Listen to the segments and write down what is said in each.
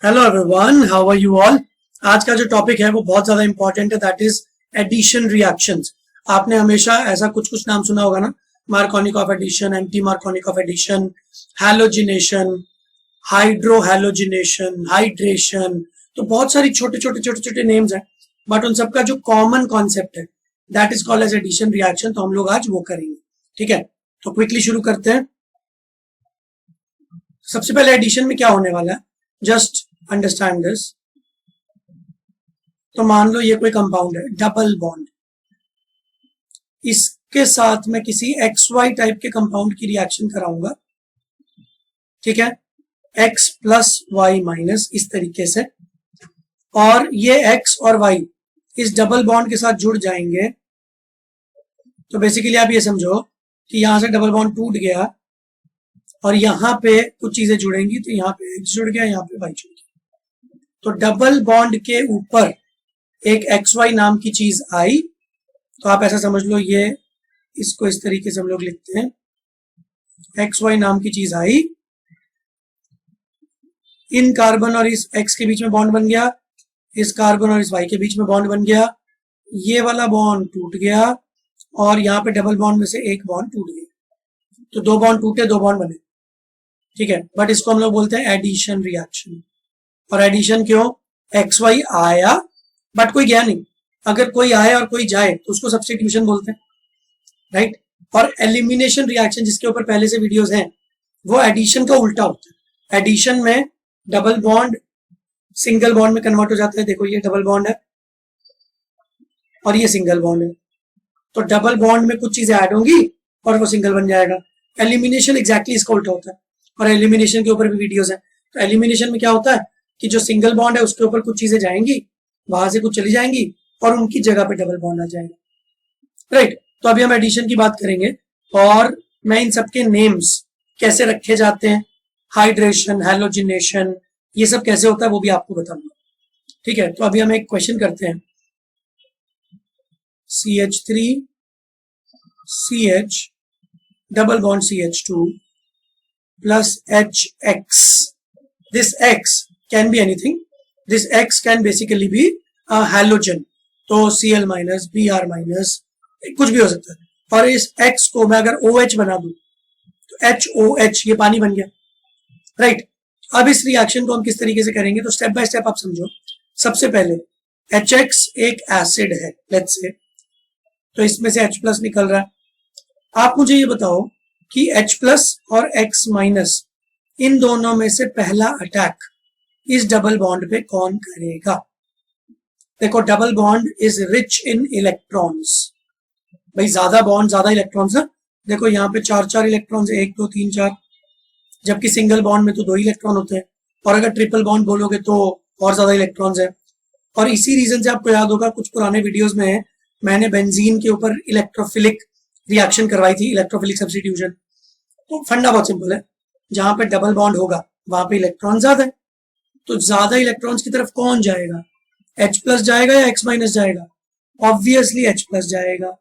Hello everyone, how are you all. आज का जो टॉपिक है वो बहुत ज्यादा इंपॉर्टेंट है, दैट इज एडिशन रिएक्शंस। आपने हमेशा ऐसा कुछ कुछ नाम सुना होगा ना, Markovnikov of addition, anti Markovnikov of addition, halogenation, hydrohalogenation, hydration. तो बहुत सारी छोटे छोटे छोटे छोटे नेम्स हैं, बट उन सबका जो कॉमन कॉन्सेप्ट है that is called as addition reaction. तो हम लोग आज वो करेंगे, ठीक है। तो क्विकली शुरू करते हैं। सबसे पहले एडिशन में क्या होने वाला है, जस्ट अंडरस्टैंड दिस। तो मान लो ये कोई कंपाउंड है, डबल बॉन्ड, इसके साथ मैं किसी एक्स वाई टाइप के कंपाउंड की रिएक्शन कराऊंगा, ठीक है, एक्स प्लस वाई माइनस, इस तरीके से। और ये एक्स और वाई इस डबल बॉन्ड के साथ जुड़ जाएंगे। तो बेसिकली आप ये समझो कि यहां से डबल बॉन्ड टूट गया और यहां पे कुछ चीजें जुड़ेंगी, तो यहां पे एक्स जुड़ गया, यहां पे वाई जुड़ गया। तो डबल बॉन्ड के ऊपर एक एक्स वाई नाम की चीज आई, तो आप ऐसा समझ लो, ये इसको इस तरीके से हम लोग लिखते हैं, एक्स वाई नाम की चीज आई, इन कार्बन और इस एक्स के बीच में बॉन्ड बन गया, इस कार्बन और इस वाई के बीच में बॉन्ड बन गया, ये वाला बॉन्ड टूट गया और यहाँ पे डबल बॉन्ड में से एक बॉन्ड टूट गया। तो दो बॉन्ड टूटे, दो बॉन्ड बने, ठीक है। बट इसको हम लोग बोलते हैं एडिशन रिएक्शन। और एडिशन क्यों? एक्स वाई आया बट कोई गया नहीं। अगर कोई आए और कोई जाए तो उसको सब्स्टिट्यूशन बोलते हैं, राइट। और एलिमिनेशन रिएक्शन, जिसके ऊपर पहले से वीडियोस हैं, वो एडिशन का उल्टा होता है। एडिशन में डबल बॉन्ड सिंगल बॉन्ड में कन्वर्ट हो जाता है। देखो ये डबल बॉन्ड है और ये सिंगल बॉन्ड है, तो डबल बॉन्ड में कुछ चीजें ऐड होंगी और वो सिंगल बन जाएगा। एलिमिनेशन एग्जैक्टली इसका उल्टा होता है, और एलिमिनेशन के ऊपर भी वीडियोस हैं। तो एलिमिनेशन में क्या होता है कि जो सिंगल बॉन्ड है उसके ऊपर कुछ चीजें जाएंगी, वहां से कुछ चली जाएंगी और उनकी जगह पे डबल बॉन्ड आ जाएगा, राइट। तो अभी हम एडिशन की बात करेंगे और मैं इन सबके नेम्स कैसे रखे जाते हैं, हाइड्रेशन, हैलोजिनेशन, ये सब कैसे होता है वो भी आपको बताऊंगा, ठीक है। तो अभी हम एक क्वेश्चन करते हैं, CH3 CH double bond CH2 plus HX. This X can be anything. This X can basically be a halogen. तो Cl माइनस, Br माइनस, कुछ भी हो सकता है। और इस X को मैं अगर OH बना दूं तो HOH, ये पानी बन गया, राइट। अब इस रिएक्शन को हम किस तरीके से करेंगे, तो स्टेप बाय स्टेप आप समझो। सबसे पहले HX एक एसिड है, लेट्स से, तो इसमें से H प्लस निकल रहा है। आप मुझे ये बताओ कि H प्लस और X माइनस, इन दोनों में से पहला अटैक इस डबल बॉन्ड पे कौन करेगा। देखो double bond is rich in electrons, भाई ज्यादा बॉन्ड ज्यादा इलेक्ट्रॉन्स है। देखो यहाँ पे चार चार इलेक्ट्रॉन्स, 1 2 3 4, जबकि सिंगल बॉन्ड में तो 2 इलेक्ट्रॉन होते हैं। और अगर ट्रिपल बॉन्ड बोलोगे तो और ज्यादा इलेक्ट्रॉन्स है। और इसी रीजन से आपको याद होगा, कुछ पुराने वीडियोस में मैंने बेंजीन के ऊपर इलेक्ट्रोफिलिक रिएक्शन करवाई थी, इलेक्ट्रोफिलिक सब्स्टिट्यूशन। तो फंडा बहुत सिंपल है, जहां पे डबल बॉन्ड होगा वहां पे इलेक्ट्रॉन ज्यादा है, तो ज्यादा इलेक्ट्रॉन्स की तरफ कौन जाएगा, H प्लस जाएगा या X माइनस जाएगा? ऑब्वियसली H प्लस जाएगा।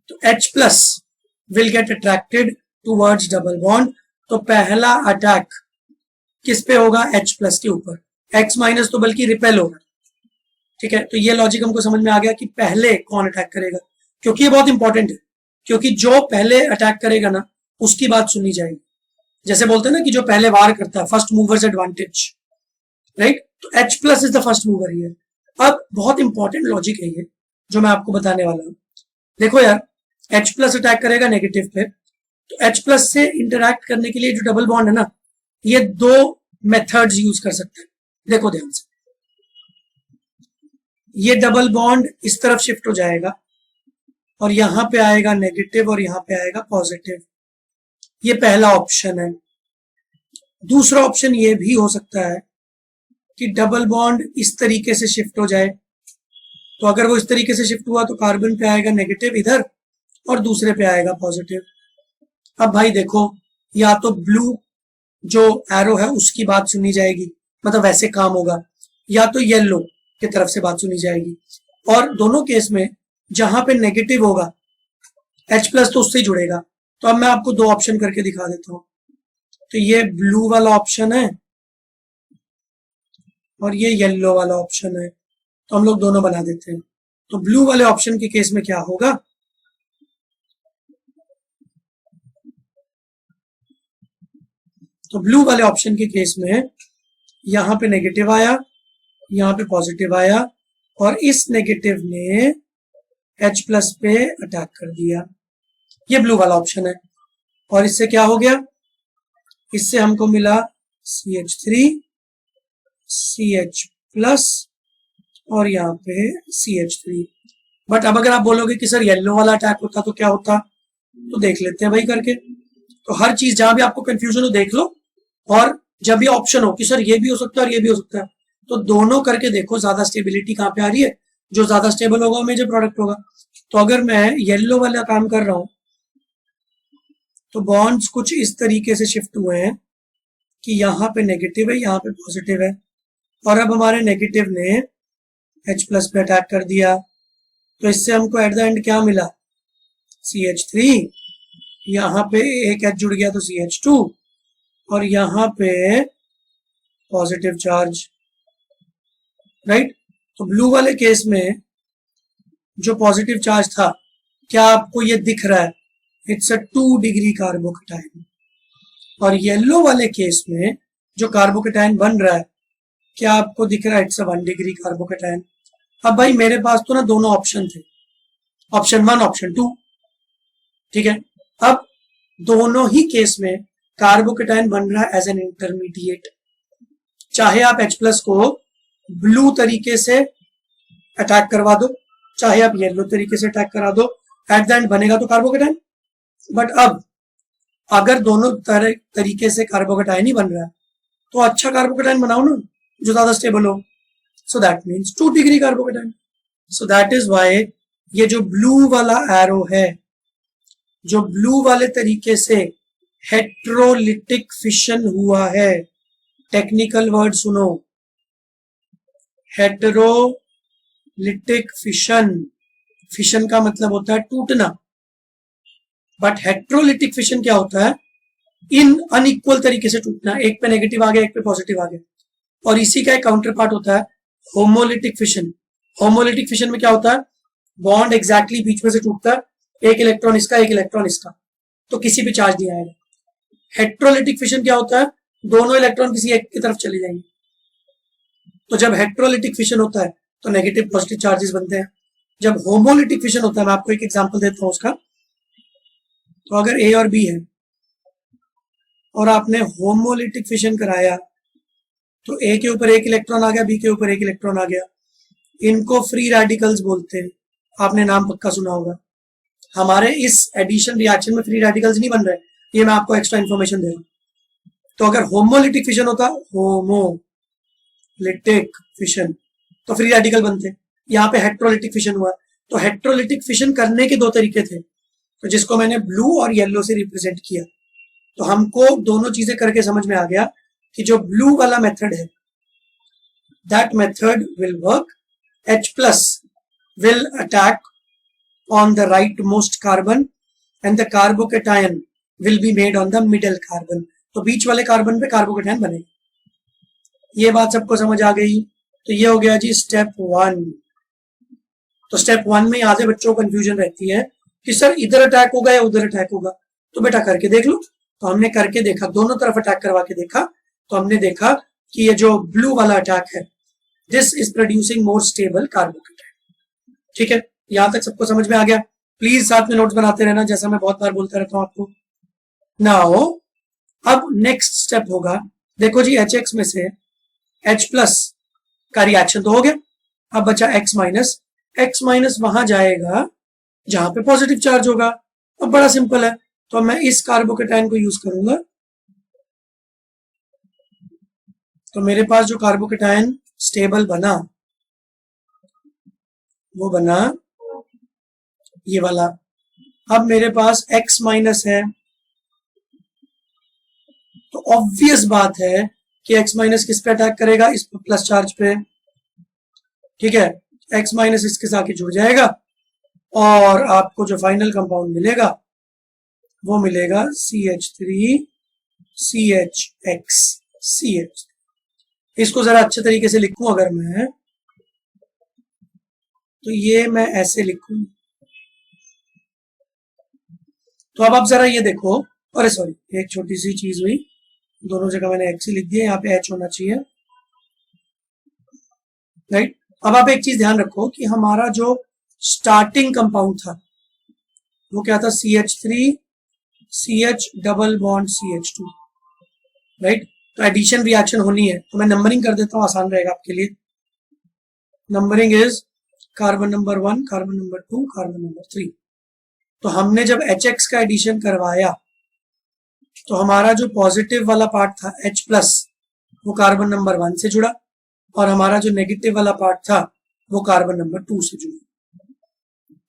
तो H plus will get attracted towards double bond. तो पहला अटैक किस पे होगा? H प्लस के ऊपर। X माइनस तो बल्कि रिपेल होगा, ठीक है। तो ये लॉजिक हमको समझ में आ गया कि पहले कौन अटैक करेगा, क्योंकि ये बहुत इंपॉर्टेंट है। क्योंकि जो पहले अटैक करेगा ना, उसकी बात सुनी जाएगी। जैसे बोलते हैं ना कि जो पहले वार करता है, फर्स्ट मूवर्स एडवांटेज, राइट। तो H plus is the first mover here. अब बहुत इंपॉर्टेंट लॉजिक है ये जो मैं आपको बताने वाला हूं। देखो यार, H प्लस अटैक करेगा नेगेटिव पे, तो H प्लस से इंटरैक्ट करने के लिए जो डबल बॉन्ड है ना, ये 2 मेथड्स यूज कर सकते हैं। देखो ध्यान से, ये डबल बॉन्ड इस तरफ शिफ्ट हो जाएगा और यहां पे आएगा नेगेटिव और यहां पे आएगा पॉजिटिव। ये पहला ऑप्शन है। दूसरा ऑप्शन ये भी हो सकता है कि डबल बॉन्ड इस तरीके से शिफ्ट हो जाए। तो अगर वो इस तरीके से शिफ्ट हुआ तो कार्बन पे आएगा नेगेटिव इधर और दूसरे पे आएगा पॉजिटिव। अब भाई देखो, या तो ब्लू जो एरो है उसकी बात सुनी जाएगी, मतलब वैसे काम होगा, या तो येलो की तरफ से बात सुनी जाएगी। और दोनों केस में जहां पे नेगेटिव होगा H प्लस तो उससे ही जुड़ेगा। तो अब मैं आपको 2 ऑप्शन करके दिखा देता हूं। तो ये ब्लू वाला ऑप्शन है और ये येलो वाला ऑप्शन है, तो हम लोग दोनों बना देते हैं। तो ब्लू वाले ऑप्शन के केस में क्या होगा, तो ब्लू वाले ऑप्शन के केस में यहाँ पे नेगेटिव आया, यहाँ पे पॉजिटिव आया, और इस नेगेटिव ने H प्लस पे अटैक कर दिया। ये ब्लू वाला ऑप्शन है। और इससे क्या हो गया, इससे हमको मिला CH3 CH प्लस और यहाँ पे CH3। बट अब अगर आप बोलोगे कि सर येलो वाला अटैक होता तो क्या होता, तो देख लेते हैं भाई करके। तो हर चीज जहां भी आपको कंफ्यूजन हो देख लो, और जब भी ऑप्शन हो कि सर ये भी हो सकता है और ये भी हो सकता है, तो दोनों करके देखो ज्यादा स्टेबिलिटी कहाँ पे आ रही है। जो ज्यादा स्टेबल होगा वो मेजर प्रोडक्ट होगा। तो अगर मैं येलो वाला काम कर रहा हूं तो बॉन्ड्स कुछ इस तरीके से शिफ्ट हुए हैं कि यहाँ पे नेगेटिव है, यहाँ पे पॉजिटिव है, और अब हमारे नेगेटिव ने H प्लस पे अटैक कर दिया। तो इससे हमको एट द एंड क्या मिला, CH3, यहाँ पे एक H जुड़ गया तो CH2, और यहाँ पे पॉजिटिव चार्ज, राइट। तो ब्लू वाले केस में जो पॉजिटिव चार्ज था, क्या आपको ये दिख रहा है, इट्स अ 2 डिग्री कार्बोकेटाइन। और येलो वाले केस में जो कार्बोकेटाइन बन रहा है, क्या आपको दिख रहा है, इट्स अ 1 डिग्री कार्बोकेटाइन। अब भाई मेरे पास तो ना दोनों ऑप्शन थे, ऑप्शन 1 ऑप्शन 2, ठीक है। अब दोनों ही केस में कार्बोकेटाइन बन रहा है एज एन इंटरमीडिएट। चाहे आप H प्लस को ब्लू तरीके से अटैक करवा दो, चाहे आप येलो तरीके से अटैक करा दो, एट द एंड बनेगा तो कार्बोकेटाइन। बट अब अगर दोनों तरीके से कार्बोकेटाइन ही बन रहा है, तो अच्छा कार्बोकेटाइन बनाओ ना जो ज्यादा स्टेबल हो। So that means 2 degree carbocation. So that is why ये जो ब्लू वाला एरो है, जो ब्लू वाले तरीके से हेट्रोलिटिक फिशन हुआ है, टेक्निकल वर्ड सुनो, हेट्रोलिटिक फिशन। फिशन का मतलब होता है टूटना, बट हेट्रोलिटिक फिशन क्या होता है, इन अनइक्वल तरीके से टूटना, एक पे नेगेटिव आ गया एक पे पॉजिटिव आ गया। और इसी का एक काउंटर पार्ट होता है होमोलिटिक फिशन। होमोलिटिक फिशन में क्या होता है, बॉन्ड एग्जैक्टली बीच में से टूटता है, एक इलेक्ट्रॉन इसका एक इलेक्ट्रॉन इसका, तो किसी भी चार्ज नहीं आएगा। हेट्रोलिटिक फिशन क्या होता है, दोनों इलेक्ट्रॉन किसी एक की तरफ चले जाएंगे। तो जब हेट्रोलिटिक फिशन होता है तो नेगेटिव पॉजिटिव चार्जेस बनते हैं। जब होमोलिटिक फिशन होता है, मैं आपको एक एग्जांपल देता हूं उसका। तो अगर A और B है और आपने होमोलिटिक फिशन कराया, तो A के ऊपर एक इलेक्ट्रॉन आ गया, B के ऊपर एक इलेक्ट्रॉन आ गया। इनको फ्री रेडिकल्स बोलते हैं, आपने नाम पक्का सुना होगा। हमारे इस एडिशन रिएक्शन में फ्री रेडिकल्स नहीं बन रहे, ये मैं आपको एक्स्ट्रा इन्फॉर्मेशन दे रहा हूं। तो अगर होमोलिटिक फिशन होता, होमोलिटिक फिशन, तो फ्री रेडिकल बनते। यहाँ पे हेट्रोलिटिक फिशन हुआ, तो हेट्रोलिटिक फिशन करने के 2 तरीके थे, तो जिसको मैंने ब्लू और येलो से रिप्रेजेंट किया। तो हमको दोनों चीजें करके समझ में आ गया कि जो ब्लू वाला मेथड है, that method will work, H plus will attack on the rightmost carbon and the carbocation will be made on the middle carbon। तो बीच वाले कार्बन पे कार्बोकेटाइन बनेगा। ये बात सबको समझ आ गई। तो ये हो गया जी स्टेप 1। तो स्टेप 1 में आधे बच्चों को कंफ्यूजन रहती है कि सर इधर अटैक होगा या उधर अटैक होगा। तो बेटा करके देख लो। तो हमने करके देखा, दोनों तरफ अटैक करवा के देखा, तो हमने देखा कि ये जो ब्लू वाला अटैक है, this is producing more stable carbocation. ठीक है, यहां तक सबको समझ में आ गया। प्लीज साथ में नोट्स बनाते रहना, जैसा मैं बहुत बार बोलता रहता हूं आपको। नाउ अब नेक्स्ट स्टेप होगा, देखो जी HX में से H प्लस का रिएक्शन तो हो गया, अब बचा X माइनस। X माइनस वहां जाएगा जहां पे पॉजिटिव चार्ज होगा। अब बड़ा सिंपल है, तो मैं इस कार्बोकेटाइन को यूज करूंगा। तो मेरे पास जो कार्बोकेटाइन स्टेबल बना वो बना ये वाला। अब मेरे पास X माइनस है, तो ऑब्वियस बात है कि X माइनस किस पे अटैक करेगा, इस प्लस चार्ज पे। ठीक है, X माइनस इसके साथ जुड़ जाएगा और आपको जो फाइनल कंपाउंड मिलेगा वो मिलेगा CH3 CHX CH। इसको जरा अच्छे तरीके से लिखूं अगर मैं, तो ये मैं ऐसे लिखूं। तो अब आप जरा ये देखो, अरे सॉरी एक छोटी सी चीज हुई, दोनों जगह मैंने एक्स ही लिख दिया, यहाँ पे एच होना चाहिए, राइट। अब आप एक चीज ध्यान रखो कि हमारा जो स्टार्टिंग कंपाउंड था वो क्या था, CH3 CH double bond CH2, right. तो एडिशन रिएक्शन होनी है, तो मैं नंबरिंग कर देता हूं, आसान रहेगा आपके लिए। Numbering is carbon number 1, carbon number 2, carbon number 3। तो हमने जब HX का एडिशन करवाया तो हमारा जो पॉजिटिव वाला पार्ट था H प्लस वो कार्बन नंबर 1 से जुड़ा, और हमारा जो नेगेटिव वाला पार्ट था वो कार्बन नंबर 2 से जुड़ा।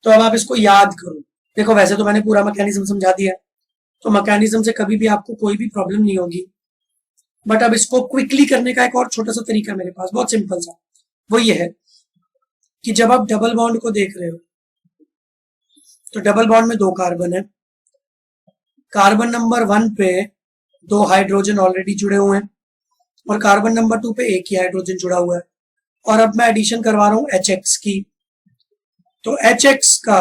तो अब आप इसको याद करो। देखो वैसे तो मैंने पूरा मैकेनिज्म समझा दिया, तो मैकेनिज्म से कभी भी आपको कोई भी प्रॉब्लम नहीं होगी, बट अब इसको क्विकली करने का एक और छोटा सा तरीका मेरे पास, बहुत सिंपल सा, वो ये है कि जब आप डबल बॉन्ड को देख रहे हो तो डबल बॉन्ड में 2 कार्बन है, कार्बन नंबर 1 पे 2 हाइड्रोजन ऑलरेडी जुड़े हुए हैं और कार्बन नंबर 2 पे एक ही हाइड्रोजन जुड़ा हुआ है, और अब मैं एडिशन करवा रहा हूं HX की। तो HX का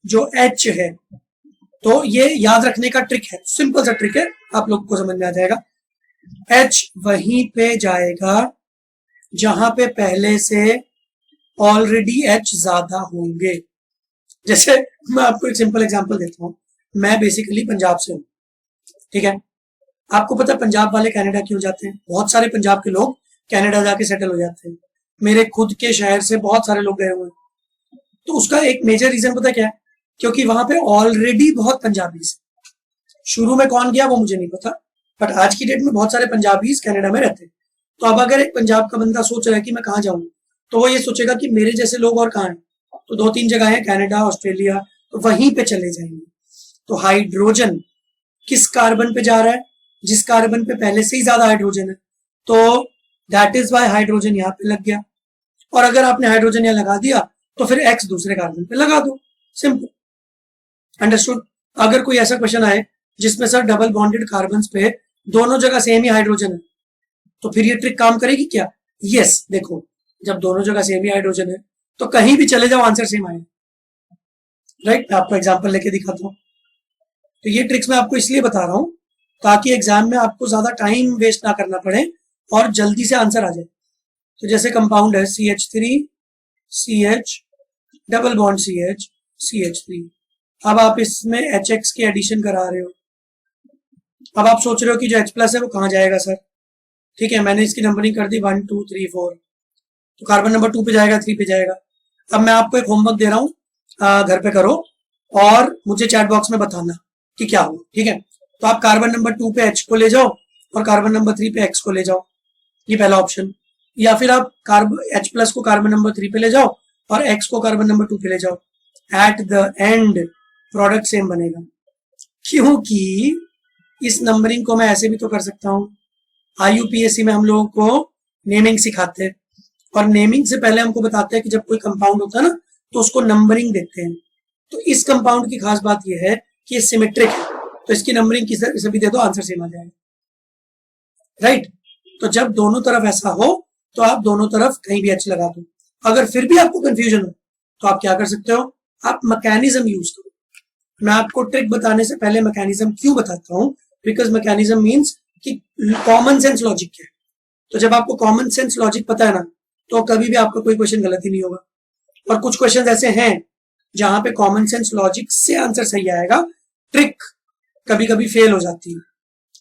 जो H है, तो ये याद रखने का ट्रिक है, सिंपल सा ट्रिक है, आप लोग को समझ में आ जाएगा। H वहीं पे जाएगा जहां पे पहले से ऑलरेडी H ज्यादा होंगे। जैसे मैं आपको एक सिंपल एग्जांपल देता हूं, मैं बेसिकली पंजाब से हूं, ठीक है। आपको पता है पंजाब वाले कनाडा क्यों जाते हैं, बहुत सारे पंजाब के लोग कनाडा जाके सेटल हो जाते हैं, मेरे खुद के शहर से बहुत सारे लोग गए हुए हैं। तो उसका एक मेजर रीजन पता क्या है, क्योंकि वहां पे ऑलरेडी बहुत पंजाबीज, शुरू में कौन गया वो मुझे नहीं पता, बट आज की डेट में बहुत सारे पंजाबीज कनाडा में रहते हैं। तो अब अगर एक पंजाब का बंदा सोच रहा है कि मैं कहाँ जाऊं, तो वो ये सोचेगा कि मेरे जैसे लोग और कहाँ हैं, तो 2-3 जगह है, कनाडा, ऑस्ट्रेलिया, तो वहीं पे चले जाएंगे। तो हाइड्रोजन किस कार्बन पे जा रहा है, जिस कार्बन पे पहले से ही ज्यादा हाइड्रोजन है, तो दैट इज वाई हाइड्रोजन यहाँ पे लग गया। और अगर आपने हाइड्रोजन यहाँ लगा दिया तो फिर एक्स दूसरे कार्बन पे लगा दो, सिंपल, अंडरस्टूड। अगर कोई ऐसा क्वेश्चन आए जिसमें सर डबल बॉन्डेड कार्बन पे दोनों जगह सेम ही हाइड्रोजन है, तो फिर ये ट्रिक काम करेगी क्या? यस, देखो जब दोनों जगह सेम ही हाइड्रोजन है तो कहीं भी चले जाओ आंसर सेम आएगा, राइट। मैं आपको एग्जांपल लेके दिखाता हूँ। तो ये ट्रिक्स मैं आपको इसलिए बता रहा हूँ ताकि एग्जाम में आपको ज्यादा टाइम वेस्ट ना करना पड़े और जल्दी से आंसर आ जाए। तो जैसे कंपाउंड है CH3 CH double bond CH CH3, अब आप इसमें HX की एडिशन करा रहे हो। अब आप सोच रहे हो कि जो H प्लस है वो कहाँ जाएगा सर, ठीक है, मैंने इसकी नंबरिंग कर दी 1 2 3 4, तो कार्बन नंबर 2 पे जाएगा, 3 पे जाएगा। अब मैं आपको एक होमवर्क दे रहा हूँ, घर पे करो और मुझे चैट बॉक्स में बताना कि क्या हुआ, ठीक है। तो आप कार्बन नंबर 2 पे H को ले जाओ और कार्बन नंबर 3 पे X को ले जाओ, ये पहला ऑप्शन। या फिर आप H प्लस को कार्बन नंबर 3 पे ले जाओ और X को कार्बन नंबर 2 पे ले जाओ, at the end product same बनेगा। क्योंकि इस नंबरिंग को मैं ऐसे भी तो कर सकता हूँ, IUPAC में हम लोगों को नेमिंग सिखाते हैं और नेमिंग से पहले हमको बताते हैं कि जब कोई कंपाउंड होता है ना तो उसको नंबरिंग देते हैं। तो इस कंपाउंड की खास बात यह है कि ये सिमेट्रिक है, तो इसकी नंबरिंग किसी भी दे दो आंसर सेम आ जाएगा, राइट। तो जब दोनों तरफ ऐसा हो तो आप दोनों तरफ कहीं भी H लगा दो। अगर फिर भी आपको कंफ्यूजन हो तो आप क्या कर सकते हो, आप मैकेनिज्म यूज करो। मैं आपको ट्रिक बताने से पहले मैकेनिज्म क्यों बताता हूं, बिकॉज मैकेनिज्म मीन्स कि कॉमन सेंस लॉजिक क्या है। तो जब आपको कॉमन सेंस लॉजिक पता है ना तो कभी भी आपका कोई क्वेश्चन गलत ही नहीं होगा। और कुछ क्वेश्चन ऐसे हैं जहां पे कॉमन सेंस लॉजिक से आंसर सही आएगा, ट्रिक कभी कभी फेल हो जाती है,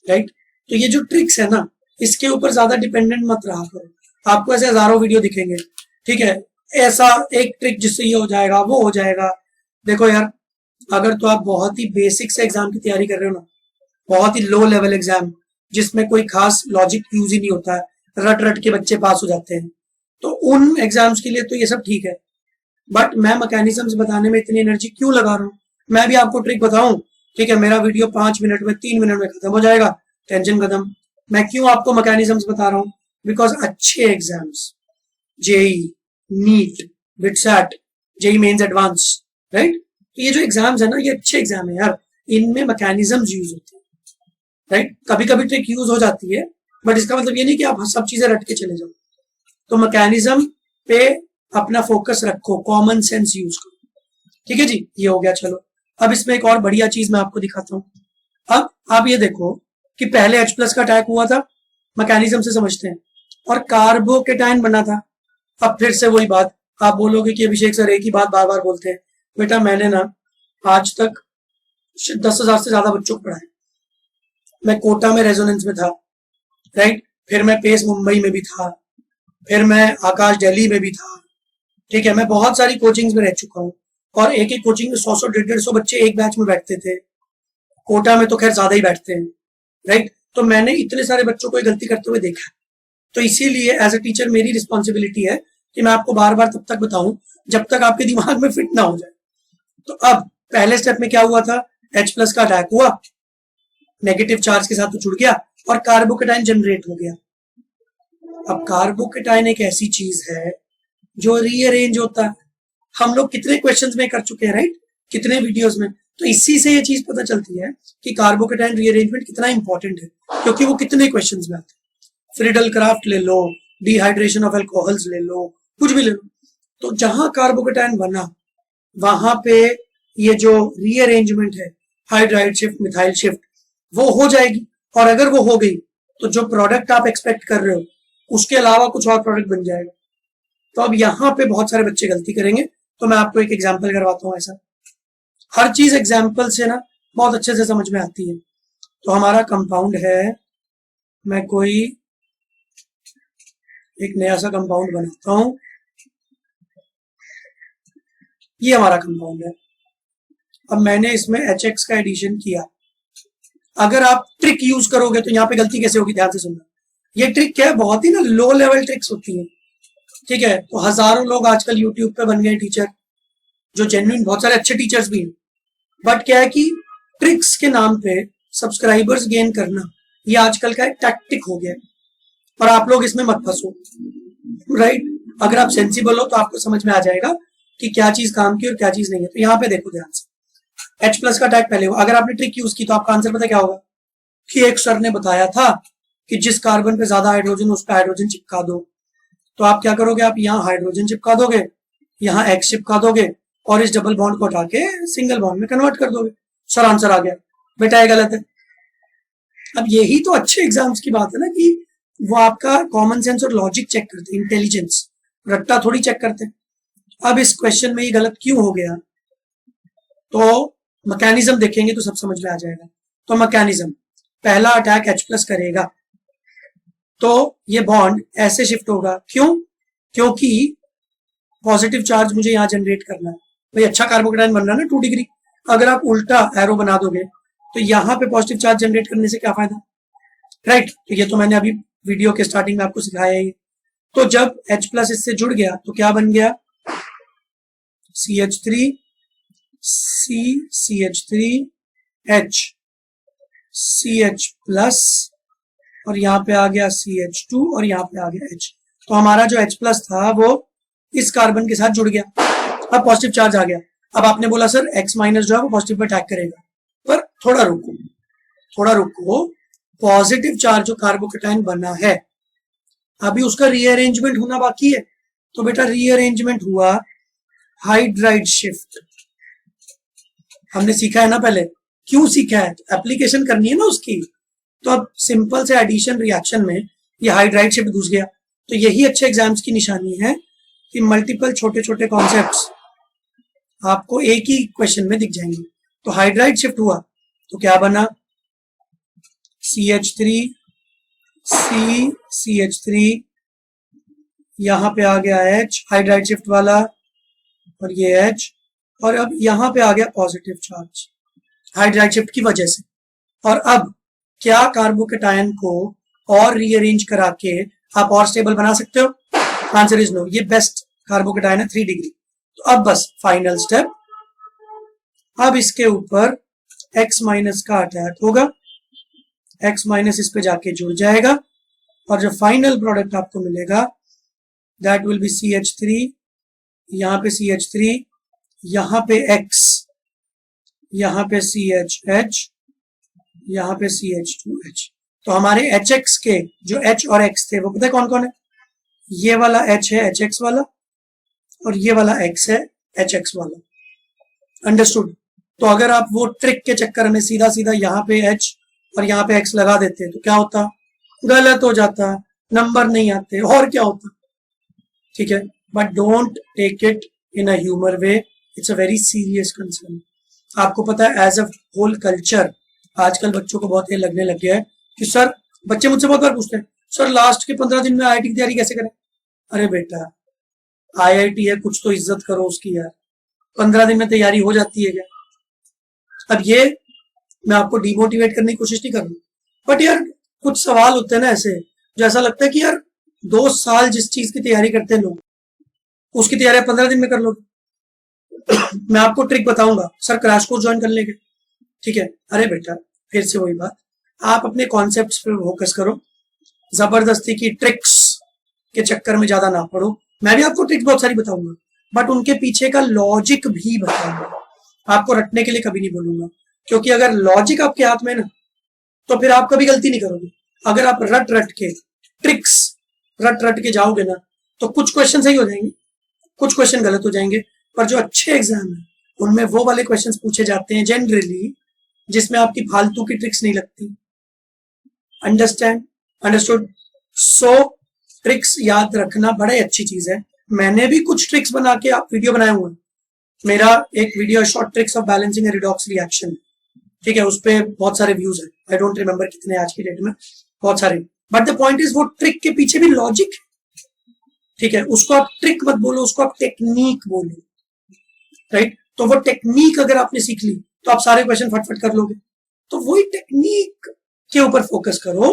राइट। तो ये जो ट्रिक्स है ना इसके ऊपर ज्यादा डिपेंडेंट मत रहा करो। आपको ऐसे हजारों वीडियो दिखेंगे, ठीक है, ऐसा एक ट्रिक जिससे ये हो जाएगा वो हो जाएगा। देखो यार, अगर तो आप बहुत ही बेसिक से एग्जाम की तैयारी कर रहे हो ना, बहुत ही लो लेवल एग्जाम जिसमें कोई खास लॉजिक यूज ही नहीं होता है, रट रट के बच्चे पास हो जाते हैं, तो उन एग्जाम्स के लिए तो ये सब ठीक है। बट मैं मैकेनिज्म्स बताने में इतनी एनर्जी क्यों लगा रहा हूँ, मैं भी आपको ट्रिक बताऊं, ठीक है, मेरा वीडियो 5 मिनट में 3 मिनट में खत्म हो जाएगा, टेंशन खत्म। मैं क्यों आपको मैकेनिज्म्स बता रहा हूँ, बिकॉज अच्छे exams, JEE, NEET, BITSAT, JEE mains advance, right, तो ये जो एग्जाम्स है ना ये अच्छे एग्जाम है यार, इनमें मैकेनिज्म्स यूज होते हैं, राइट। कभी कभी ट्रिक यूज हो जाती है बट इसका मतलब ये नहीं कि आप सब चीजें रट के चले जाओ। तो मैकेनिज्म पे अपना फोकस रखो, कॉमन सेंस यूज करो। ठीक है जी, ये हो गया। चलो अब इसमें एक और बढ़िया चीज मैं आपको दिखाता हूँ। अब आप ये देखो कि पहले H+ का अटैक हुआ था, मैकेनिज्म से समझते हैं, और कार्बोकेटाइन बना था। अब फिर से वही बात, आप बोलोगे कि अभिषेक सर एक ही बात बार बार बोलते हैं। बेटा मैंने ना आज तक 10,000 से ज्यादा बच्चों को पढ़ाया। मैं कोटा में रेजोनेंस में था, राइट, फिर मैं पेस मुंबई में भी था, फिर मैं आकाश दिल्ली में भी था। ठीक है, मैं बहुत सारी कोचिंग्स में रह चुका हूँ, और एक एक कोचिंग में 100 150 बच्चे एक बैच में बैठते थे। कोटा में तो खैर ज्यादा ही बैठते हैं, राइट। तो मैंने इतने सारे बच्चों को गलती करते हुए देखा। तो इसीलिए एज ए टीचर मेरी रिस्पॉन्सिबिलिटी है कि मैं आपको बार बार तब तक बताऊं जब तक आपके दिमाग में फिट ना हो जाए। तो अब पहले स्टेप में क्या हुआ था, H+ का अटैक हुआ, नेगेटिव चार्ज के साथ तो जुड़ गया और कार्बोकेटाइन जनरेट हो गया। अब कार्बोकेटाइन एक ऐसी चीज है जो रीअरेंज होता है। हम लोग कितने क्वेश्चंस में कर चुके हैं, राइट, कितने वीडियोस में। तो इसी से ये चीज पता चलती है कि कार्बोकेटाइन रीअरेंजमेंट कितना इंपॉर्टेंट है, क्योंकि वो कितने क्वेश्चंस में आते हैं। फ्रीडल क्राफ्ट ले लो, डिहाइड्रेशन ऑफ अल्कोहल्स ले लो, कुछ भी ले लो। तो जहां कार्बोकेटाइन बना वहां पे ये जो रीअरेंजमेंट है, हाइड्राइड शिफ्ट, मिथाइल शिफ्ट, वो हो जाएगी। और अगर वो हो गई तो जो प्रोडक्ट आप एक्सपेक्ट कर रहे हो उसके अलावा कुछ और प्रोडक्ट बन जाएगा। तो अब यहाँ पे बहुत सारे बच्चे गलती करेंगे, तो मैं आपको एक एग्जाम्पल करवाता हूँ। ऐसा हर चीज एग्जाम्पल से ना बहुत अच्छे से समझ में आती है। तो हमारा कंपाउंड है, मैं कोई एक नया सा कंपाउंड बनाता हूं। ये हमारा कंपाउंड है। अब मैंने इसमें HX का एडिशन किया। अगर आप ट्रिक यूज करोगे तो यहाँ पे गलती कैसे होगी, ध्यान से सुनना। ये ट्रिक क्या है, बहुत ही ना लो लेवल ट्रिक्स होती है। ठीक है, तो हजारों लोग आजकल यूट्यूब पे बन गए टीचर, जो जेन्युइन, बहुत सारे अच्छे टीचर्स भी हैं। बट क्या है कि ट्रिक्स के नाम पे सब्सक्राइबर्स गेन करना ये आजकल का एक टैक्टिक हो गया है, और आप लोग इसमें मत फंसो, राइट। अगर आप सेंसिबल हो तो आपको समझ में आ जाएगा कि क्या चीज काम की और क्या चीज नहीं है। तो यहाँ पे देखो ध्यान से, H+ का अटैक पहले हुआ। अगर आपने ट्रिक यूज की तो आपका आंसर पता क्या होगा, कि एक सर ने बताया था कि जिस कार्बन पे ज्यादा हाइड्रोजन उस पर हाइड्रोजन चिपका दो। तो आप क्या करोगे, आप यहाँ हाइड्रोजन चिपका दोगे, यहाँ X चिपका दोगे, और इस डबल बॉन्ड को हटा के सिंगल बॉन्ड में कन्वर्ट कर दोगे। सर आंसर आ गया। बेटा ये गलत है। अब यही तो अच्छे एग्जाम्स की बात है ना, कि वो आपका कॉमन सेंस और लॉजिक चेक करते हैं, इंटेलिजेंस, रट्टा थोड़ी चेक करते हैं। अब इस क्वेश्चन में ये गलत क्यों हो गया, तो मैकेनिज्म देखेंगे तो सब समझ में आ जाएगा। तो मैकेनिज्म, पहला अटैक H+ करेगा तो ये बॉन्ड ऐसे शिफ्ट होगा। क्यों, क्योंकि पॉजिटिव चार्ज मुझे यहाँ जनरेट करना है। भाई अच्छा कार्बोकेटाइन बन रहा है ना 2 डिग्री। अगर आप उल्टा एरो बना दोगे तो यहाँ पे पॉजिटिव चार्ज जनरेट करने से क्या फायदा, राइट। तो ये तो मैंने अभी वीडियो के स्टार्टिंग में आपको सिखाया है। तो जब H+ इससे जुड़ गया तो क्या बन गया, CH3 C CH3 H CH+ और यहाँ पे आ गया CH2 और यहाँ पे आ गया H। तो हमारा जो H+ था वो इस कार्बन के साथ जुड़ गया। अब पॉजिटिव चार्ज आ गया। अब आपने बोला सर X- जो है वो पॉजिटिव पर अटैक करेगा, पर थोड़ा रुको, पॉजिटिव चार्ज जो कार्बोकेटाइन बना है अभी उसका रीअरेंजमेंट होना बाकी है। तो बेटा रीअरेंजमेंट हुआ, हाइड्राइड शिफ्ट हमने सीखा है ना पहले। क्यों सीखा है, तो एप्लीकेशन करनी है ना उसकी। तो अब सिंपल से एडिशन रिएक्शन में ये हाइड्राइड शिफ्ट घुस गया। तो यही अच्छे एग्जाम्स की निशानी है कि मल्टीपल छोटे छोटे कॉन्सेप्ट्स आपको एक ही क्वेश्चन में दिख जाएंगे। तो हाइड्राइड शिफ्ट हुआ तो क्या बना, CH3 C CH3, यहाँ पे आ गया H हाइड्राइड शिफ्ट वाला, और ये H, और अब यहाँ पे आ गया पॉजिटिव चार्ज हाइड्राइड शिफ्ट की वजह से। और अब क्या कार्बोकेटाइन को और रीअरेंज करा के आप और स्टेबल बना सकते हो, आंसर इज नो। ये बेस्ट कार्बोकेटाइन है 3 डिग्री। तो अब बस फाइनल स्टेप, अब इसके ऊपर X- का अटैक होगा, X- इस पे जाके जुड़ जाएगा, और जो फाइनल प्रोडक्ट आपको मिलेगा दैट विल बी CH3, यहाँ पे CH3, यहाँ पे X, यहाँ पे CHH, यहाँ पे CH2H। तो हमारे एच एक्स के जो एच और एक्स थे वो पता है कौन कौन है? ये वाला एच है एच एक्स वाला, और ये वाला एक्स है एच एक्स वाला। अंडरस्टूड? तो अगर आप वो ट्रिक के चक्कर में सीधा सीधा यहाँ पे एच और यहाँ पे एक्स लगा देते तो क्या होता? गलत हो जाता, नंबर नहीं आते, और क्या होता? ठीक है, but don't take it in a humour way, it's a very serious concern. आपको पता है एज अ होल कल्चर आजकल बच्चों को बहुत ये लगने लग गया है कि सर, बच्चे मुझसे बहुत बार पूछते हैं सर लास्ट के 15 दिन में आईआईटी की तैयारी कैसे करें? अरे बेटा, आईआईटी है, कुछ तो इज्जत करो उसकी यार। 15 दिन में तैयारी हो जाती है क्या? अब ये मैं आपको डिमोटिवेट करने की कोशिश नहीं कर रहा हूँ, बट यार कुछ सवाल होते हैं ना ऐसे, जो ऐसा लगता है कि यार 2 साल जिस चीज की तैयारी करते हैं लोग, उसकी तैयारी 15 दिन में कर लो। मैं आपको ट्रिक बताऊंगा, सर क्रैश कोर्स ज्वाइन कर लेंगे, ठीक है? अरे बेटा, फिर से वही बात, आप अपने कॉन्सेप्ट्स पे फोकस करो, जबरदस्ती की ट्रिक्स के चक्कर में ज्यादा ना पड़ो। मैं भी आपको ट्रिक्स बहुत सारी बताऊंगा, बट उनके पीछे का लॉजिक भी बताऊंगा, आपको रटने के लिए कभी नहीं बोलूंगा, क्योंकि अगर लॉजिक आपके हाथ में है ना, तो फिर आप कभी गलती नहीं करोगे। अगर आप रट रट के ट्रिक्स रट रट के जाओगे ना, तो कुछ क्वेश्चन सही हो जाएंगे, कुछ क्वेश्चन गलत हो जाएंगे, पर जो अच्छे एग्जाम है उनमें वो वाले क्वेश्चंस पूछे जाते हैं जनरली जिसमें आपकी फालतू की ट्रिक्स नहीं लगती। अंडरस्टैंड? अंडरस्टूड? सो ट्रिक्स याद रखना बड़ी अच्छी चीज है। मैंने भी कुछ ट्रिक्स बना के आप वीडियो बनाए हुए हैं। मेरा एक video short tricks of balancing redox reaction, ठीक है, उस पर बहुत सारे व्यूज है, आई डोंट रिमेम्बर कितने आज की डेट में, बहुत सारे, बट द पॉइंट इज वो ट्रिक के पीछे भी लॉजिक है, ठीक है? उसको आप ट्रिक मत बोलो, उसको आप टेक्निक बोलो, राइट? तो वो टेक्निक अगर आपने सीख ली तो आप सारे क्वेश्चन फटफट कर लोगे। तो वही टेक्निक के ऊपर फोकस करो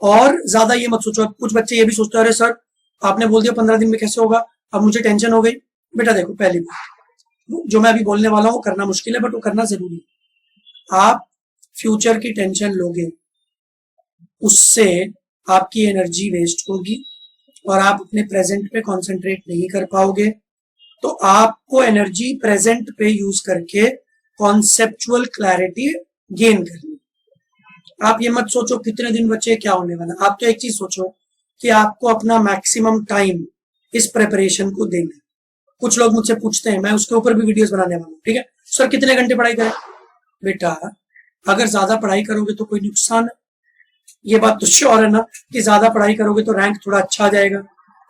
और ज्यादा ये मत सोचो। कुछ बच्चे ये भी सोचते हैं अरे सर आपने बोल दिया 15 दिन में कैसे होगा, अब मुझे टेंशन हो गई। बेटा देखो, पहली बात जो मैं अभी बोलने वाला हूँ करना मुश्किल है, बट वो करना जरूरी है। आप फ्यूचर की टेंशन लोगे, उससे आपकी एनर्जी वेस्ट होगी और आप अपने प्रेजेंट पे कंसंट्रेट नहीं कर पाओगे। तो आपको एनर्जी प्रेजेंट पे यूज करके कॉन्सेप्चुअल क्लैरिटी गेन करनी। आप ये मत सोचो कितने दिन बचे क्या होने वाला, आप तो एक चीज सोचो कि आपको अपना मैक्सिमम टाइम इस प्रिपरेशन को देना है। कुछ लोग मुझसे पूछते हैं, मैं उसके ऊपर भी वीडियोस बनाने वाला हूँ, ठीक है? सर कितने घंटे पढ़ाई करें? बेटा अगर ज्यादा पढ़ाई करोगे तो कोई नुकसान है, ये बात तो श्योर है ना कि ज्यादा पढ़ाई करोगे तो रैंक थोड़ा अच्छा आ जाएगा,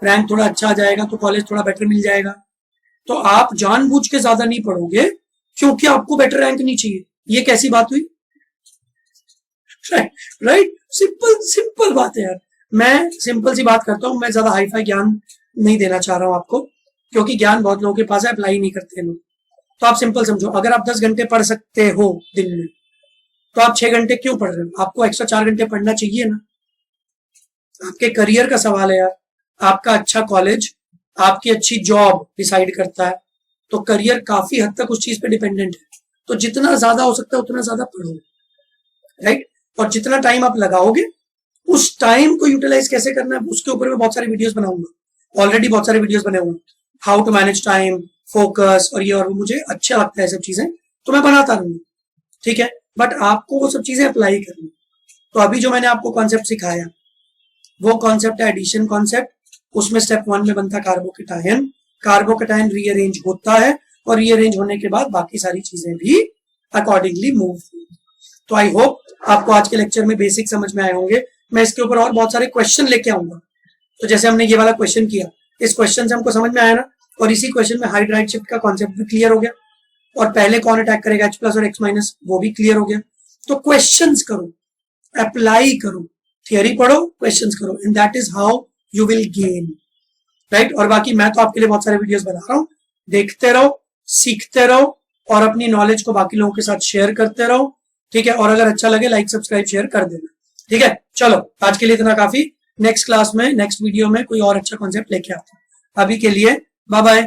रैंक थोड़ा अच्छा आ जाएगा तो कॉलेज थोड़ा बेटर मिल जाएगा। तो आप जानबूझ के ज्यादा नहीं पढ़ोगे क्योंकि आपको बेटर रैंक नहीं चाहिए। ये कैसी बात हुई? राइट? सिंपल सिंपल बात है यार। मैं सिंपल सी बात करता हूँ, मैं ज्यादा हाईफाई ज्ञान नहीं देना चाह रहा हूँ आपको, क्योंकि ज्ञान बहुत लोगों के पास है, अप्लाई नहीं करते लोग। तो आप सिंपल समझो, अगर आप 10 घंटे पढ़ सकते हो दिन में, तो आप 6 घंटे क्यों पढ़ रहे हो? आपको एक्स्ट्रा 4 घंटे पढ़ना चाहिए ना। आपके करियर का सवाल है यार, आपका अच्छा कॉलेज आपकी अच्छी जॉब डिसाइड करता है, तो करियर काफी हद तक उस चीज पे डिपेंडेंट है। तो जितना ज्यादा हो सकता है उतना ज्यादा पढ़ो, राइट? और जितना टाइम आप लगाओगे उस टाइम को यूटिलाइज कैसे करना है उसके ऊपर मैं बहुत सारे वीडियोस बनाऊंगा। ऑलरेडी बहुत सारे वीडियोस बने हुए हैं, how to manage time, focus और ये और वो, मुझे अच्छा लगता है सब चीजें, तो मैं बनाता रहूंगा, ठीक है? बट आपको वो सब चीजें अप्लाई करनी। तो अभी जो मैंने आपको कॉन्सेप्ट सिखाया वो कॉन्सेप्ट है एडिशन कॉन्सेप्ट। उसमें स्टेप 1 में बनता कार्बोकेटायन, कार्बोकेटायन रीअरेंज होता है और रीअरेंज होने के बाद बाकी सारी चीजें भी अकॉर्डिंगली मूव। तो आई होप आपको आज के लेक्चर में बेसिक समझ में आए होंगे। मैं इसके ऊपर और बहुत सारे क्वेश्चन लेके आऊंगा। तो जैसे हमने ये वाला क्वेश्चन किया, इस क्वेश्चन से हमको समझ में आया ना, और इसी क्वेश्चन में हाइड राइट शिफ्ट का कॉन्सेप्ट भी क्लियर हो गया, और पहले कौन अटैक करेगा H प्लस और X माइनस वो भी क्लियर हो गया। तो क्वेश्चंस करो, अप्लाई करो, थियरी पढ़ो, क्वेश्चंस करो, and that is how you will gain, right? और बाकी मैं तो आपके लिए बहुत सारे वीडियोस बना रहा हूँ, देखते रहो, सीखते रहो और अपनी नॉलेज को बाकी लोगों के साथ शेयर करते रहो, ठीक है? और अगर अच्छा लगे लाइक सब्सक्राइब शेयर कर देना, ठीक है? चलो आज के लिए इतना काफी। नेक्स्ट क्लास में नेक्स्ट वीडियो में कोई और अच्छा कॉन्सेप्ट लेके आता हूं। अभी के लिए बाय बाय।